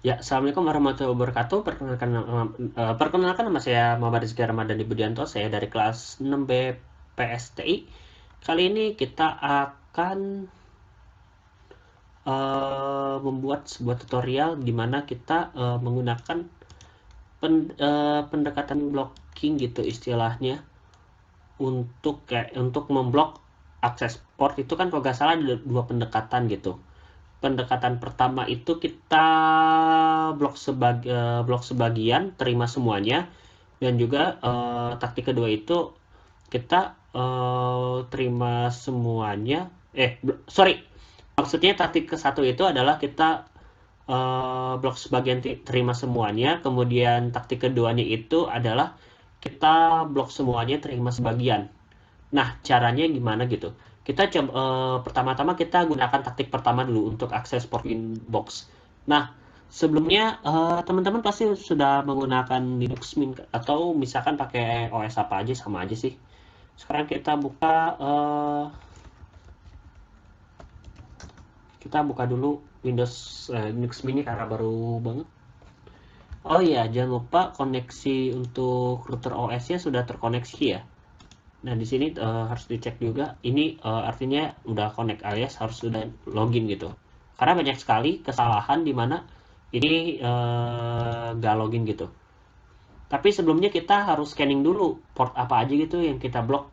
Ya, Assalamualaikum warahmatullahi wabarakatuh. Perkenalkan nama saya Muhammad Rizky Ramadhani Budianto. Saya dari kelas 6B PSTI. Kali ini kita akan membuat sebuah tutorial di mana kita menggunakan pendekatan blocking gitu istilahnya untuk memblok akses port. Itu kan kalau nggak salah ada dua pendekatan gitu. Pendekatan pertama itu kita blok sebagian, terima semuanya, dan juga taktik kedua itu kita terima semuanya. Sorry, maksudnya taktik ke satu itu adalah kita blok sebagian, terima semuanya, kemudian taktik keduanya itu adalah kita blok semuanya, terima sebagian. Nah, caranya gimana gitu? Kita coba pertama-tama kita gunakan taktik pertama dulu untuk akses port inbox. Nah, sebelumnya teman-teman pasti sudah menggunakan Linux Mint atau misalkan pakai OS apa aja, sama aja sih. Sekarang kita buka dulu Windows Linux Mint karena baru banget. Oh iya, jangan lupa koneksi untuk router OS-nya sudah terkoneksi ya. Nah, di sini harus dicek juga. Ini artinya udah connect alias harus sudah login gitu. Karena banyak sekali kesalahan di mana ini nggak login gitu. Tapi sebelumnya kita harus scanning dulu port apa aja gitu yang kita blok.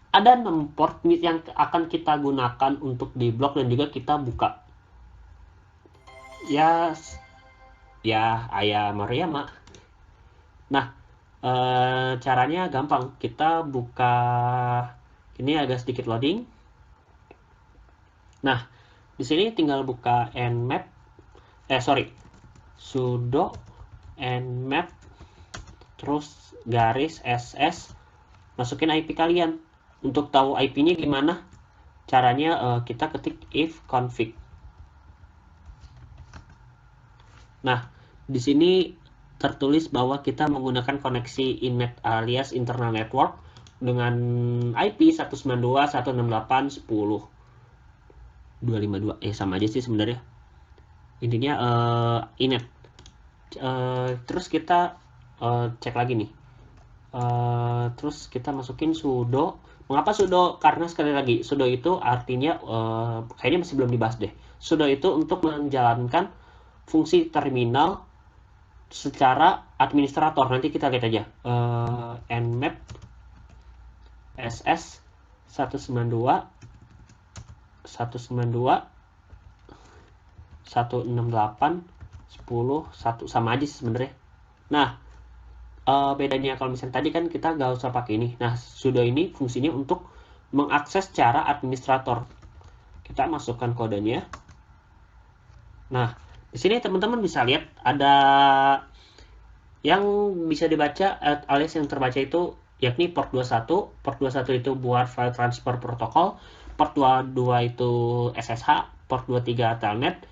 Ada 6 port yang akan kita gunakan untuk di blok dan juga kita buka. Ya, ya ayah Maria mak. Nah, caranya gampang. Kita buka, ini agak sedikit loading. Nah, di sini tinggal buka nmap, sudo nmap, terus garis ss, masukin IP kalian. Untuk tahu IP-nya gimana? Caranya kita ketik if config. Nah, di sini tertulis bahwa kita menggunakan koneksi innet alias internal network dengan IP 192.168.10.252. Sama aja sih sebenarnya. Intinya innet. Terus kita cek lagi nih. Terus kita masukin sudo. Mengapa sudo? Karena sekali lagi sudo itu artinya kayaknya masih belum dibahas deh. Sudo itu untuk menjalankan fungsi terminal secara administrator. Nanti kita lihat aja. Nmap ss 192 168 10 1 sama aja sebenarnya. Nah, bedanya kalau misalnya tadi kan kita nggak usah pakai ini. Nah, sudo ini fungsinya untuk mengakses secara administrator. Kita masukkan kodenya. Nah, di sini teman-teman bisa lihat ada yang bisa dibaca alias yang terbaca itu yakni port 21. Port 21 itu buat file transfer protokol, port 22 itu SSH, port 23 telnet,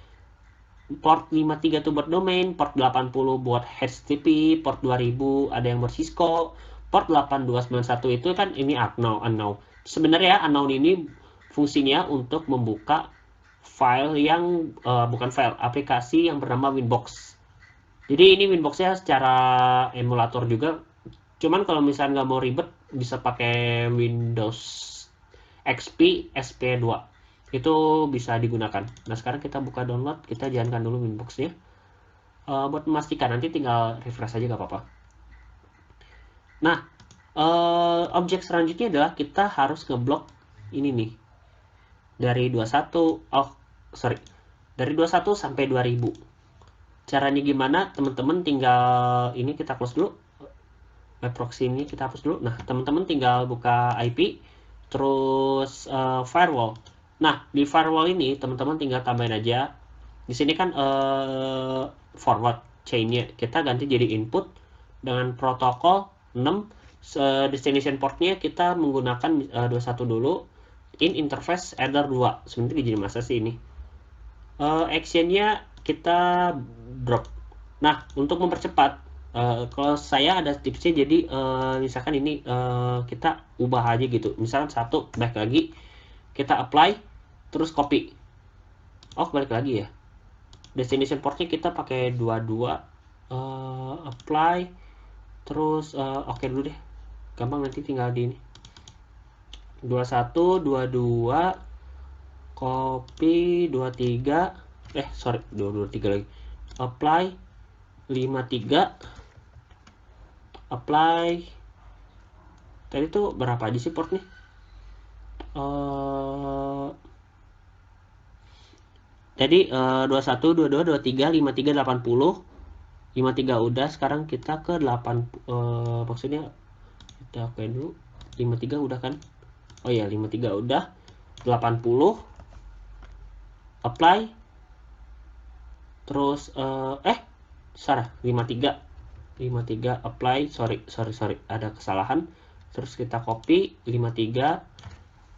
port 53 itu buat domain, port 80 buat HTTP, port 2000 ada yang buat Cisco, port 8291 itu kan ini unknown. Sebenarnya unknown ini fungsinya untuk membuka file yang bukan file, aplikasi yang bernama Winbox. Jadi ini Winbox-nya secara emulator juga. Cuman kalau misalnya nggak mau ribet, bisa pakai Windows XP SP2. Itu bisa digunakan. Nah, sekarang kita buka download, kita jalankan dulu Winbox-nya. Buat memastikan, nanti tinggal refresh aja nggak apa-apa. Nah, objek selanjutnya adalah kita harus ngeblok ini nih. Dari 21 sampai 2000. Caranya gimana? Teman-teman tinggal ini kita close dulu. Web proxy ini kita hapus dulu. Nah, teman-teman tinggal buka IP, terus firewall. Nah, di firewall ini teman-teman tinggal tambahin aja. Di sini kan forward chain-nya kita ganti jadi input dengan protokol 6. Destination port-nya kita menggunakan 21 dulu. In interface error 2. Sebenarnya jadi masa sih ini. Action-nya kita drop. Nah, untuk mempercepat, kalau saya ada tipsnya. Jadi misalkan ini kita ubah aja gitu. Misalkan 1, back lagi, kita apply, terus copy. Oh, balik lagi ya. destination portnya kita pakai 22, apply, terus oke dulu deh, gampang nanti tinggal di ini 21, 22, copy 23, sorry 23 lagi, apply 53, apply. Tadi tuh berapa aja sih port nih? Jadi 21, 22, 23, 53, 80, 53 udah. Sekarang kita ke 8, maksudnya kita oke dulu. 53 udah kan? Oh ya, 53 udah. 80, apply. Terus salah, 53 apply. Sorry, ada kesalahan. Terus kita copy 53,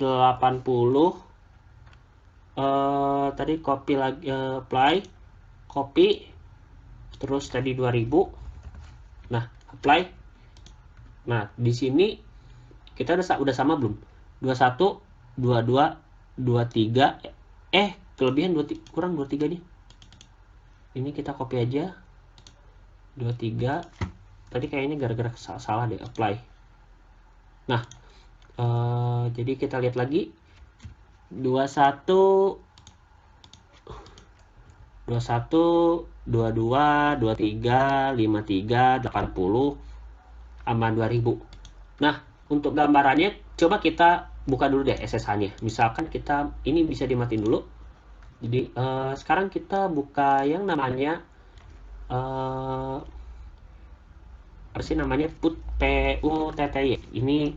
80, tadi copy lagi, apply, copy, terus tadi 2000, nah apply. Nah di sini kita udah sama belum? 21, 22, 23, kelebihan kurang 23 nih. Ini kita copy aja 23, tadi kayaknya gara-gara salah deh, apply. Nah jadi kita lihat lagi 21, 22, 23, 53, 80, sama 2000. Nah, untuk gambarannya coba kita buka dulu deh SSH-nya. Misalkan kita ini bisa dimatiin dulu. Jadi sekarang kita buka yang namanya apa sih namanya, PUTTY. Ini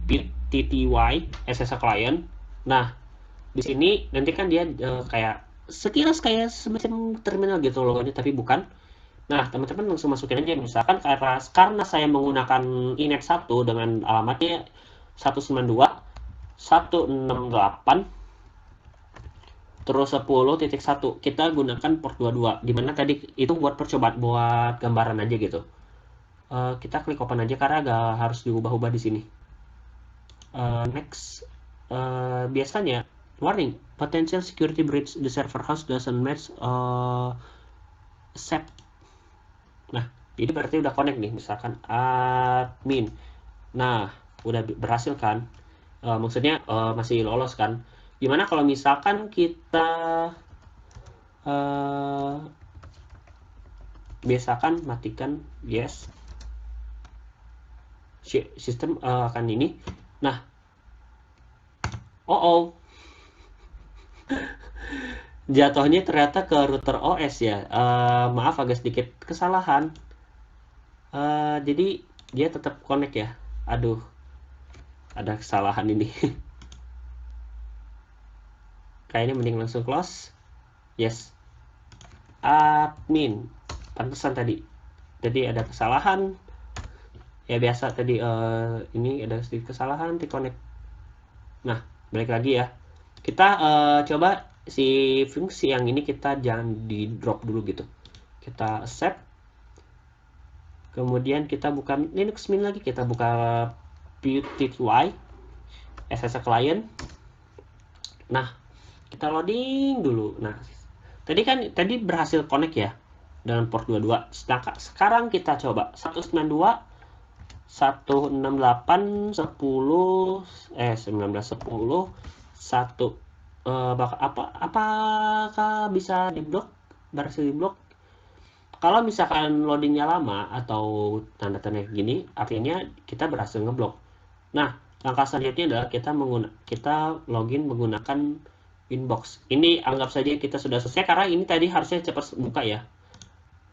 PTTY SSH client. Nah, di sini nanti kan dia kayak sekilas kayak semacam terminal gitu logonya, tapi bukan. Nah, teman-teman langsung masukin aja. Misalkan karena saya menggunakan inet 1 dengan alamatnya 192.168 terus 10.1, kita gunakan port 22, dimana tadi itu buat percobaan, buat gambaran aja gitu. Kita klik open aja karena gak harus diubah-ubah di sini. Next, biasanya warning, potential security breach, the server host doesn't match SEP. Nah, ini berarti udah connect nih, misalkan admin. Nah, udah berhasil kan? Maksudnya masih lolos kan? Gimana kalau misalkan kita biasakan matikan yes, sistem akan ini. Nah, jatuhnya ternyata ke router OS ya. Maaf agak sedikit kesalahan. Jadi dia tetap connect ya. Aduh, ada kesalahan ini. Kayaknya mending langsung close. Yes. Admin. Pantesan tadi. Jadi ada kesalahan. Ya biasa tadi ini ada sedikit kesalahan di connect. Nah, balik lagi ya. Kita coba si fungsi yang ini kita jangan di drop dulu gitu. Kita accept. Kemudian kita buka Linux Mint lagi, kita buka PTTY SSH client. Nah, kita loading dulu. Nah, tadi berhasil connect ya dengan port 22. Sekarang kita coba 192.168.10 1910 1. Apakah bisa diblok? Berhasil diblok? Kalau misalkan loadingnya lama atau tanda-tanda gini, artinya kita berhasil ngeblok. Nah, langkah selanjutnya adalah kita login menggunakan inbox. Ini anggap saja kita sudah selesai karena ini tadi harusnya cepat buka ya.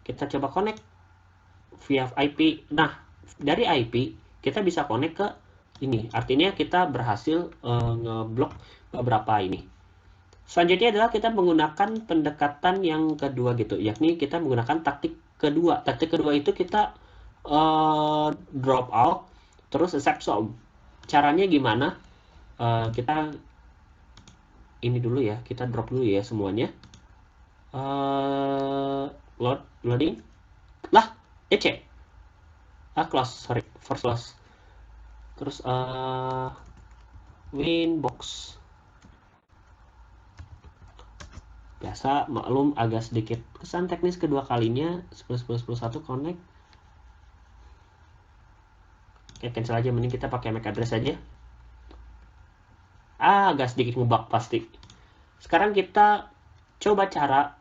Kita coba connect via IP. Nah, dari IP kita bisa connect ke ini. Artinya kita berhasil ngeblok beberapa ini. Selanjutnya adalah kita menggunakan pendekatan yang kedua gitu, yakni kita menggunakan taktik kedua. Taktik kedua itu kita drop out, terus accept some. Caranya gimana? Kita ini dulu ya, kita drop dulu ya semuanya. Loading. Lah, EC. Close, sorry, first close. Terus Winbox. Biasa, maklum agak sedikit kesan teknis kedua kalinya. 10.10.11 connect. Oke, cancel aja, mending kita pakai MAC address aja. Agak sedikit ngebug pasti. Sekarang kita coba cara,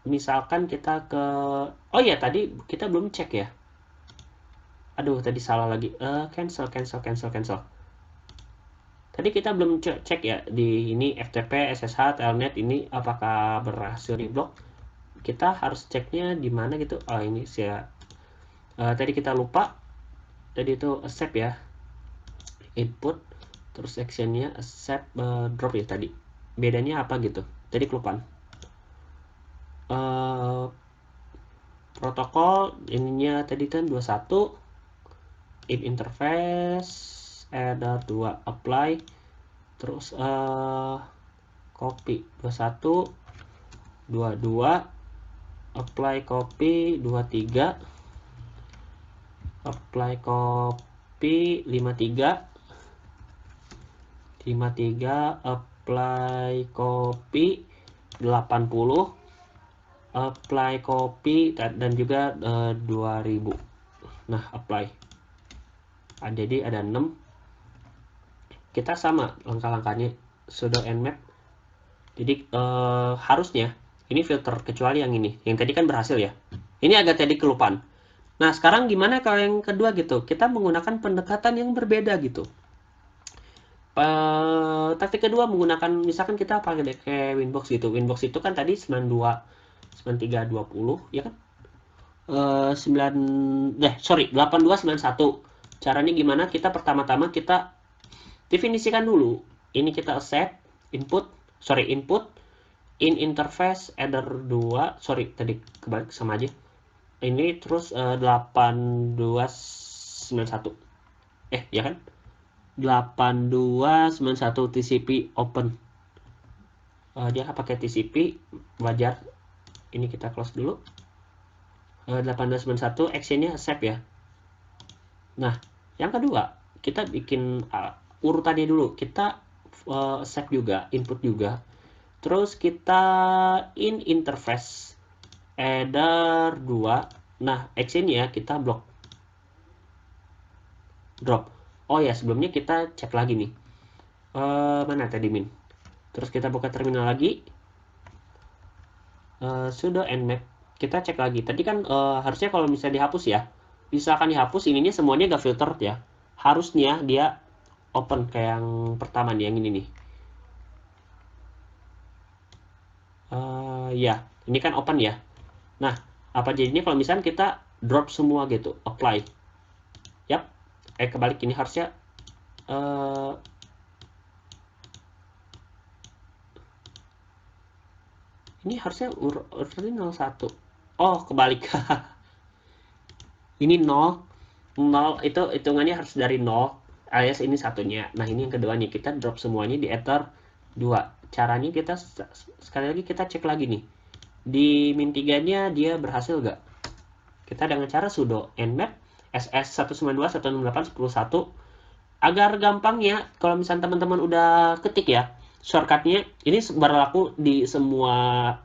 misalkan kita ke, oh iya tadi kita belum cek ya. Aduh, tadi salah lagi. Cancel. Tadi kita belum cek ya di ini FTP, SSH, Telnet ini apakah berhasil diblok. Kita harus ceknya di mana gitu. Ini sih ya. Tadi kita lupa. Tadi itu accept ya. Input, terus actionnya accept, drop ya tadi. Bedanya apa gitu? Tadi kelupaan. Protokol ininya tadi kan 21. In interface ada 2 apply, terus copy 21 22 apply copy 23 apply copy 53 apply copy 80 apply copy dan juga 2000. Nah, apply. Jadi ada 6. Kita sama langkah-langkahnya, sudo nmap. Jadi harusnya ini filter, kecuali yang ini. Yang tadi kan berhasil ya. Ini agak tadi kelupaan. Nah, sekarang gimana kalau yang kedua gitu? Kita menggunakan pendekatan yang berbeda gitu. Taktik kedua menggunakan, misalkan kita pakai Winbox gitu. Winbox itu kan tadi 92 93 20 ya kan? 8291. Caranya gimana? Kita pertama-tama kita definisikan dulu. Ini kita set input in interface header 2. Tadi kebalik sama aja. Ini terus 8291. Ya kan? 8291 TCP open. Dia pakai TCP, wajar. Ini kita close dulu. 8291 actionnya accept ya. Nah, yang kedua, kita bikin urutannya dulu. Kita accept juga, input juga. Terus kita in interface header 2. Nah, actionnya kita drop. Oh ya, sebelumnya kita cek lagi nih. Mana tadi min? Terus kita buka terminal lagi. Sudo nmap. Kita cek lagi. Tadi kan harusnya kalau misalnya dihapus ya. Misalkan dihapus, ininya semuanya gak filtered ya. Harusnya dia open kayak yang pertama nih, yang ini nih. Ya, ini kan open ya. Nah, apa jadinya kalau misalnya kita drop semua gitu, apply. Yap, kebalik, ini harusnya ini harusnya urutannya 01. Oh, kebalik. Ini 0 itu hitungannya harus dari 0 alias ini satunya. Nah, ini yang kedua nih, kita drop semuanya di ether 2. Caranya kita sekali lagi kita cek lagi nih. Di min 3-nya dia berhasil gak? Kita dengan cara sudo nmap ss192.168.10.1. Agar gampangnya, kalau misalnya teman-teman udah ketik ya, shortcutnya ini berlaku di semua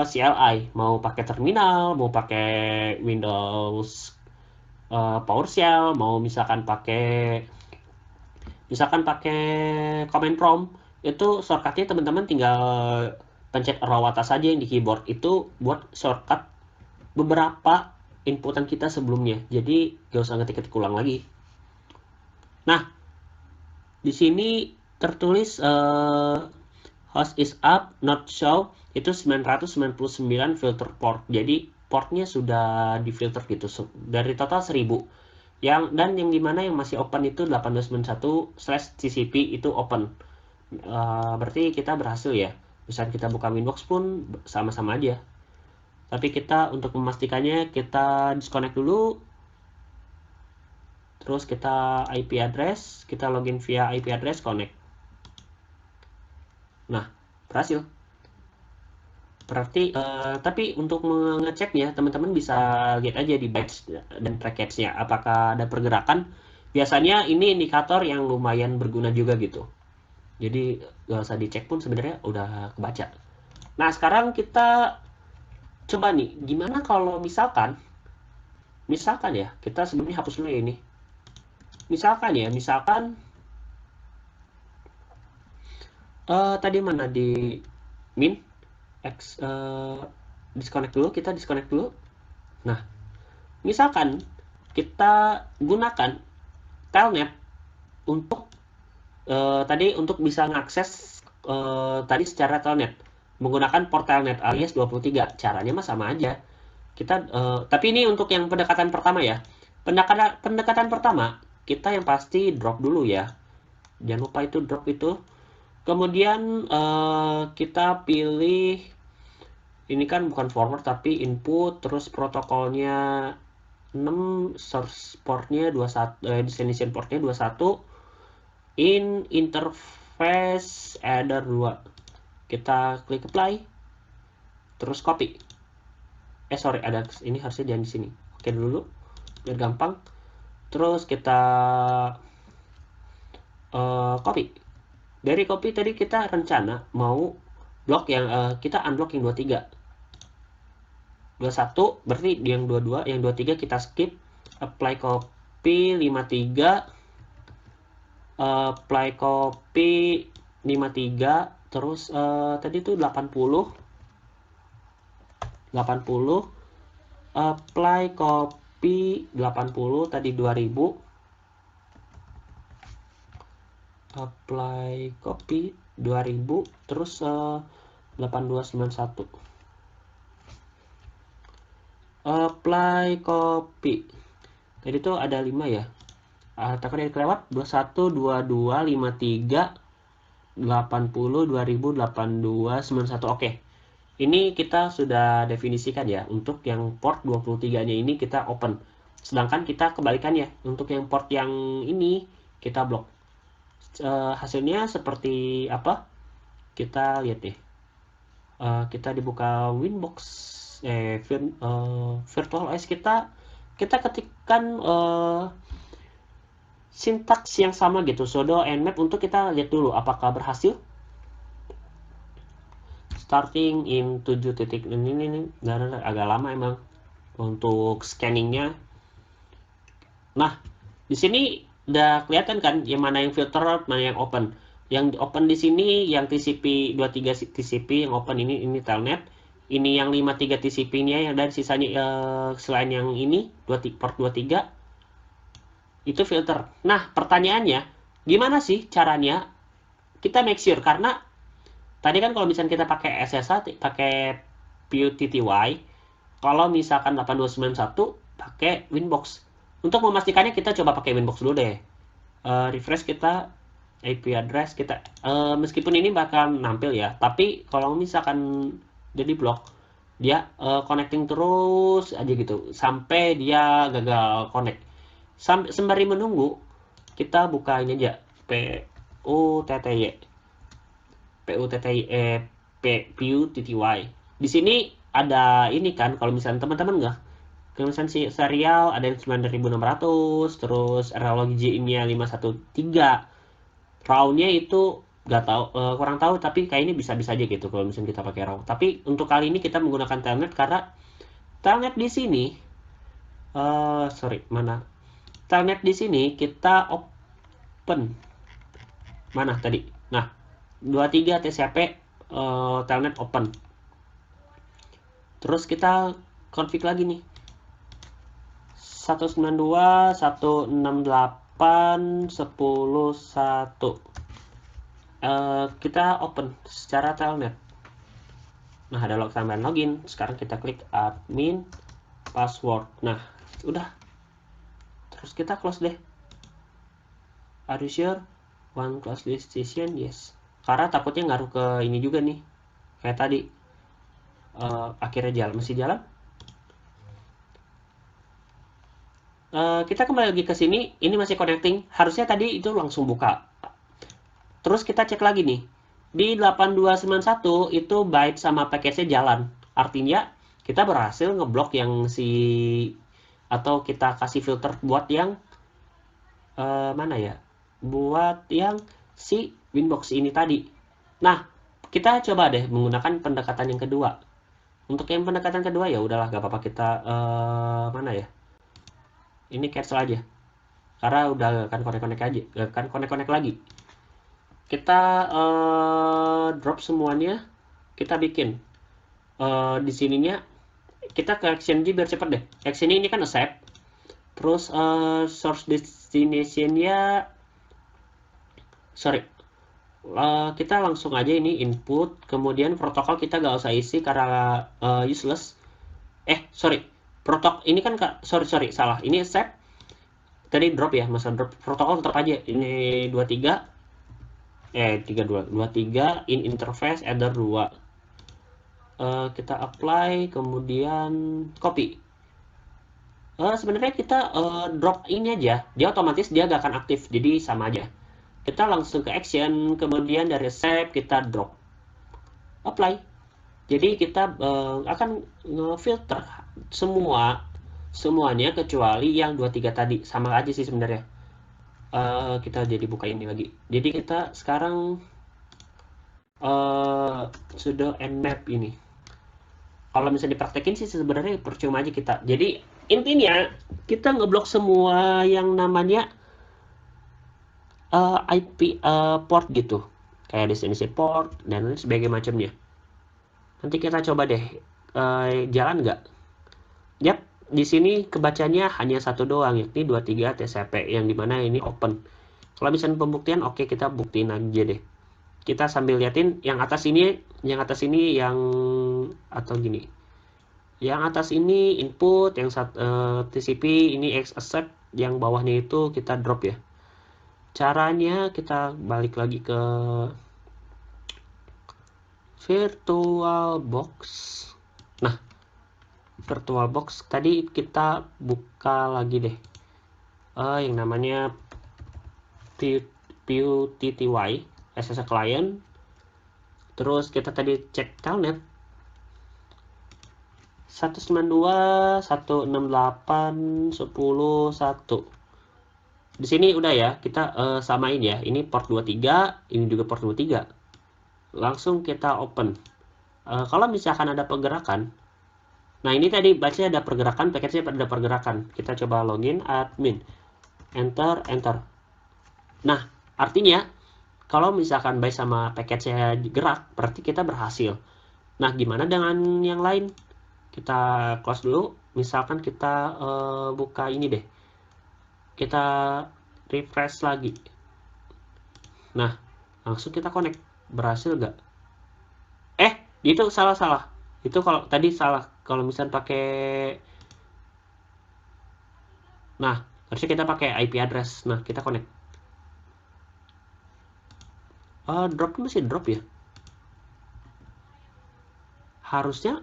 CLI, mau pakai terminal, mau pakai Windows PowerShell, mau misalkan pakai command prompt, itu shortcutnya teman-teman tinggal pencet arrow atas saja yang di keyboard. Itu buat shortcut beberapa inputan kita sebelumnya, jadi gak usah ngetik-ngetik ulang lagi. Nah, di sini tertulis host is up, not show, itu 999 filter port. Jadi portnya sudah difilter gitu dari total 1000. Dan yang dimana yang masih open itu 8291/TCP itu open. Berarti kita berhasil ya. Misalnya kita buka Winbox pun sama-sama aja. Tapi kita untuk memastikannya kita disconnect dulu. Terus kita IP address, kita login via IP address, connect. Nah, berhasil. Berarti, tapi untuk mengeceknya, teman-teman bisa lihat aja di bytes dan package-nya. Apakah ada pergerakan? Biasanya ini indikator yang lumayan berguna juga gitu. Jadi, gak usah dicek pun sebenarnya udah kebaca. Nah, sekarang kita coba nih, gimana kalau misalkan ya, kita sebelumnya hapus dulu ya ini. Misalkan tadi mana di min x disconnect dulu, kita disconnect dulu. Nah, misalkan kita gunakan telnet untuk tadi untuk bisa mengakses tadi secara telnet menggunakan port telnet alias 23. Caranya mah sama aja. Kita tapi ini untuk yang pendekatan pertama ya. Pendekatan pertama kita yang pasti drop dulu ya. Jangan lupa itu drop itu. Kemudian kita pilih ini kan bukan forward tapi input, terus protokolnya 6, source portnya 21, destination portnya 21, in interface adder 2. Kita klik apply, terus copy. Sorry, ada ini harusnya jangan di sini. Oke dulu, biar gampang. Terus kita copy. Dari copy tadi kita rencana mau blok yang kita unblock yang 23. 21 berarti yang 22, yang 23 kita skip. Apply copy 53. Apply copy 53, terus tadi itu 80. Apply copy 80 tadi 2000. Apply copy 2000 terus 8291. Apply copy tadi tuh ada 5 ya. Takut yang kelewat 21 22 53 80 2000 82 91. Oke. Ini kita sudah definisikan ya. Untuk yang port 23-nya ini kita open. Sedangkan kita kebalikannya. Untuk yang port yang ini kita block. Hasilnya seperti apa? Kita lihat deh. Kita dibuka Winbox Virtual OS kita ketikkan sintaks yang sama gitu, sudo nmap, untuk kita lihat dulu apakah berhasil. Starting in 7 titik ini agak lama emang untuk scanningnya. Nah, di sini udah kelihatan kan yang mana yang filter, mana yang open. Yang open di sini yang TCP 23 TCP yang open ini telnet. Ini yang 53 TCP-nya, yang dari sisanya selain yang ini port 23 itu filter. Nah, pertanyaannya gimana sih caranya kita make sure, karena tadi kan kalau misalnya kita pakai SSH pakai PUTTY, kalau misalkan 8291 pakai Winbox. Untuk memastikannya kita coba pakai Winbox dulu deh. Refresh kita IP address kita, meskipun ini bakal nampil ya, tapi kalau misalkan jadi blok, dia connecting terus aja gitu sampai dia gagal connect. Sembari menunggu, kita buka ini aja PUTTY. Di sini ada ini kan, kalau misalnya teman-teman nggak, kalau misalnya si serial ada yang 9600, terus RLOG-nya 513, RAW-nya itu nggak tahu, kurang tahu, tapi kayaknya bisa-bisa aja gitu kalau misalnya kita pakai RAW. Tapi untuk kali ini kita menggunakan telnet karena telnet di sini telnet di sini kita open mana tadi. Nah, 23 TCP telnet open. Terus kita config lagi nih 192 168 10.1. Kita open secara telnet. Nah, ada tambahan login. Sekarang kita klik admin password. Nah, udah. Terus kita close deh. Are you sure? One close this session? Yes. Karena takutnya ngaruh ke ini juga nih. Kayak tadi. Akhirnya masih jalan. Kita kembali lagi ke sini. Ini masih connecting. Harusnya tadi itu langsung buka. Terus kita cek lagi nih. Di 8291 itu byte sama package-nya jalan. Artinya kita berhasil ngeblok yang atau kita kasih filter buat yang mana ya? Buat yang si Winbox ini tadi. Nah, kita coba deh menggunakan pendekatan yang kedua. Untuk yang pendekatan kedua ya udahlah, gak apa-apa, kita mana ya? Ini cancel aja. Karena udah akan connect-connect aja, gak akan connect-connect lagi. Kita drop semuanya, kita bikin di sininya kita ke action biar cepet deh. Action ini kan accept, terus source destination-nya kita langsung aja ini input, kemudian protokol kita gak usah isi karena useless. Protokol ini kan salah, ini accept tadi drop ya, masa drop protokol tetap aja ini 23 in interface header 2. Kita apply, kemudian copy. Sebenarnya kita drop ini aja, dia otomatis dia gak akan aktif, jadi sama aja. Kita langsung ke action, kemudian dari save kita drop, apply. Jadi kita akan ngefilter semuanya kecuali yang 23 tadi, sama aja sih sebenarnya. Kita jadi buka ini lagi. Jadi kita sekarang sudo nmap ini. Kalau misalnya dipraktekin sih sebenarnya percuma aja kita. Jadi intinya kita ngeblok semua yang namanya IP port gitu, kayak destination port dan lain sebagainya macamnya. Nanti kita coba deh jalan nggak? Yap, di sini kebacanya hanya satu doang, yakni 23 TCP, yang dimana ini open. Kalau misalnya pembuktian, oke, kita buktiin aja deh. Kita sambil liatin yang atas ini yang atau gini. Yang atas ini input, yang TCP ini accept, yang bawahnya itu kita drop ya. Caranya kita balik lagi ke VirtualBox. Nah, VirtualBox tadi kita buka lagi deh yang namanya PUTTY as a client. Terus kita tadi cek telnet 192.168.10.1. Di sini udah ya, kita samain ya. Ini port 23, ini juga port 23. Langsung kita open. Kalau misalkan ada pergerakan, nah ini tadi baca ada pergerakan, paketnya ada pergerakan. Kita coba login admin. Enter. Nah, artinya kalau misalkan byte sama paketnya gerak, berarti kita berhasil. Nah, gimana dengan yang lain? Kita close dulu. Misalkan kita buka ini deh. Kita refresh lagi. Nah, langsung kita connect. Berhasil nggak? Itu salah. Itu kalau tadi salah. Kalau misalnya pakai, nah harusnya kita pakai IP address. Nah, kita connect. Drop masih drop ya? Harusnya.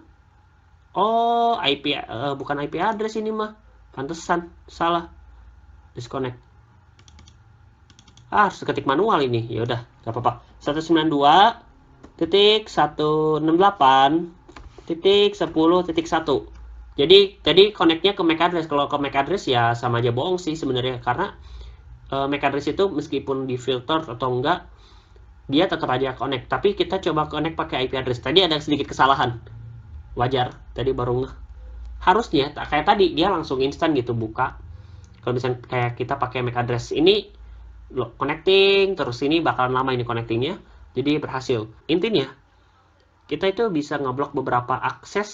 IP bukan IP address ini mah. Pantesan salah. Disconnect. Harus ketik manual ini. Ya udah, nggak apa-apa. 192.168.10.1. Jadi tadi connectnya ke MAC address. Kalau ke MAC address ya sama aja bohong sih sebenarnya, karena MAC address itu meskipun di filter atau enggak, dia tetap aja connect. Tapi kita coba connect pakai IP address. Tadi ada sedikit kesalahan. Wajar. Tadi baru harusnya kayak tadi dia langsung instan gitu buka. Kalau misalnya kayak kita pakai MAC address ini connecting, terus ini bakalan lama ini connectingnya, jadi berhasil. Intinya kita itu bisa ngeblok beberapa akses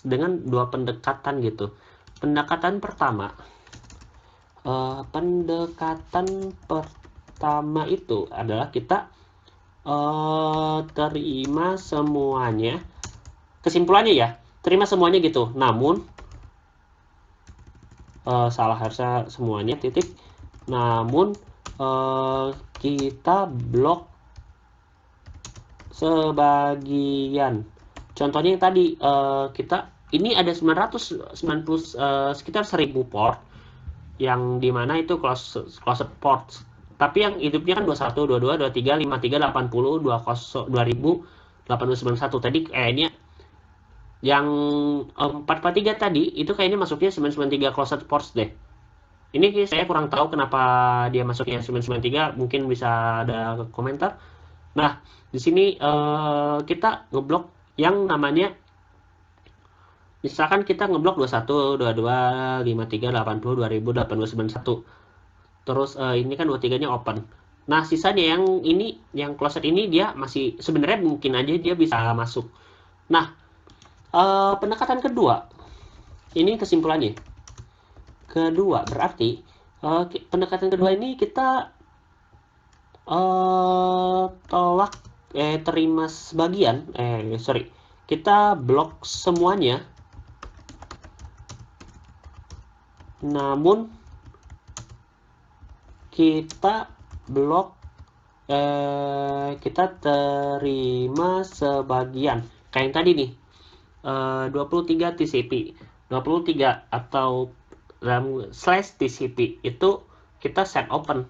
dengan dua pendekatan gitu. Pendekatan pertama itu adalah kita terima semuanya. Kesimpulannya ya, terima semuanya gitu. Namun salah, harusnya semuanya titik. Namun kita blok sebagian. Contohnya yang tadi kita ini ada 990 sekitar 1000 port yang dimana itu closed ports. Tapi yang hidupnya kan 21, 22, 23, 53, 80, 20, 2000, 8091. Tadi kayaknya yang 443 tadi itu kayaknya masuknya 993 closed ports deh. Ini saya kurang tahu kenapa dia masuknya 993, mungkin bisa ada komentar. Nah, di sini kita ngeblok yang namanya, misalkan kita ngeblok 21, 22, 53, 80, 2000, 82, 91. Terus ini kan 23-nya open. Nah, sisanya yang ini, yang closed ini dia masih sebenarnya mungkin aja dia bisa masuk. Nah, pendekatan kedua, ini kesimpulannya. Kedua, berarti pendekatan kedua ini kita tolak terima sebagian, kita blok semuanya, namun kita blok kita terima sebagian kayak yang tadi nih, 23 TCP 23 atau dalam slash TCP itu kita set open.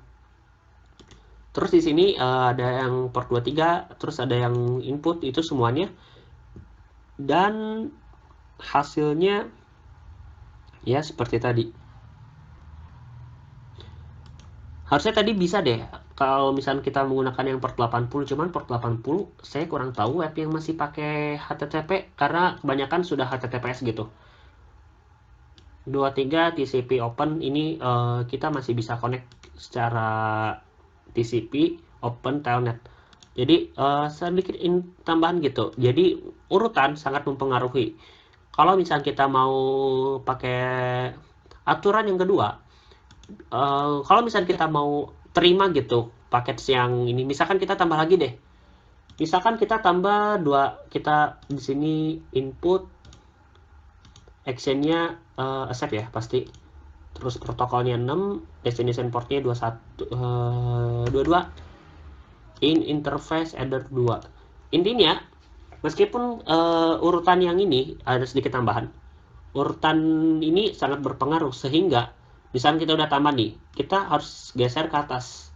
Terus di sini ada yang port 23, terus ada yang input, itu semuanya. Dan hasilnya ya seperti tadi. Harusnya tadi bisa deh kalau misalnya kita menggunakan yang port 80, cuman port 80 saya kurang tahu web yang masih pakai HTTP karena kebanyakan sudah HTTPS gitu. 23 TCP open ini kita masih bisa connect secara TCP open telnet. Jadi sedikit tambahan gitu. Jadi urutan sangat mempengaruhi. Kalau misalnya kita mau pakai aturan yang kedua, kalau misalnya kita mau terima gitu paket yang ini, misalkan kita tambah lagi deh. Misalkan kita tambah 2, kita di sini input actionnya accept ya pasti. Terus protokolnya 6, destination portnya 22, in interface header 2. Intinya meskipun urutan yang ini ada sedikit tambahan, urutan ini sangat berpengaruh sehingga misalnya kita udah tambah nih, kita harus geser ke atas.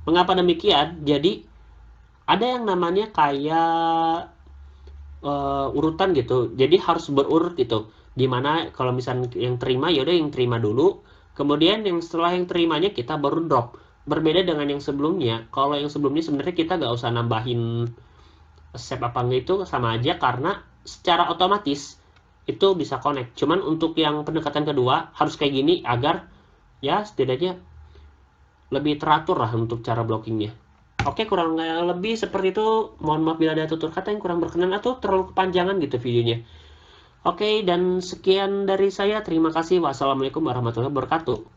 Mengapa demikian? Jadi ada yang namanya kayak urutan gitu, jadi harus berurut gitu. Dimana kalau misalnya yang terima, yaudah yang terima dulu, kemudian yang setelah yang terimanya kita baru drop. Berbeda dengan yang sebelumnya. Kalau yang sebelumnya sebenarnya kita nggak usah nambahin save apa enggak, itu sama aja karena secara otomatis itu bisa connect. Cuman untuk yang pendekatan kedua harus kayak gini agar ya setidaknya lebih teratur lah untuk cara blockingnya. Oke, kurang lebih seperti itu. Mohon maaf bila ada tutur kata yang kurang berkenan atau terlalu kepanjangan gitu videonya. Oke, dan sekian dari saya. Terima kasih. Wassalamualaikum warahmatullahi wabarakatuh.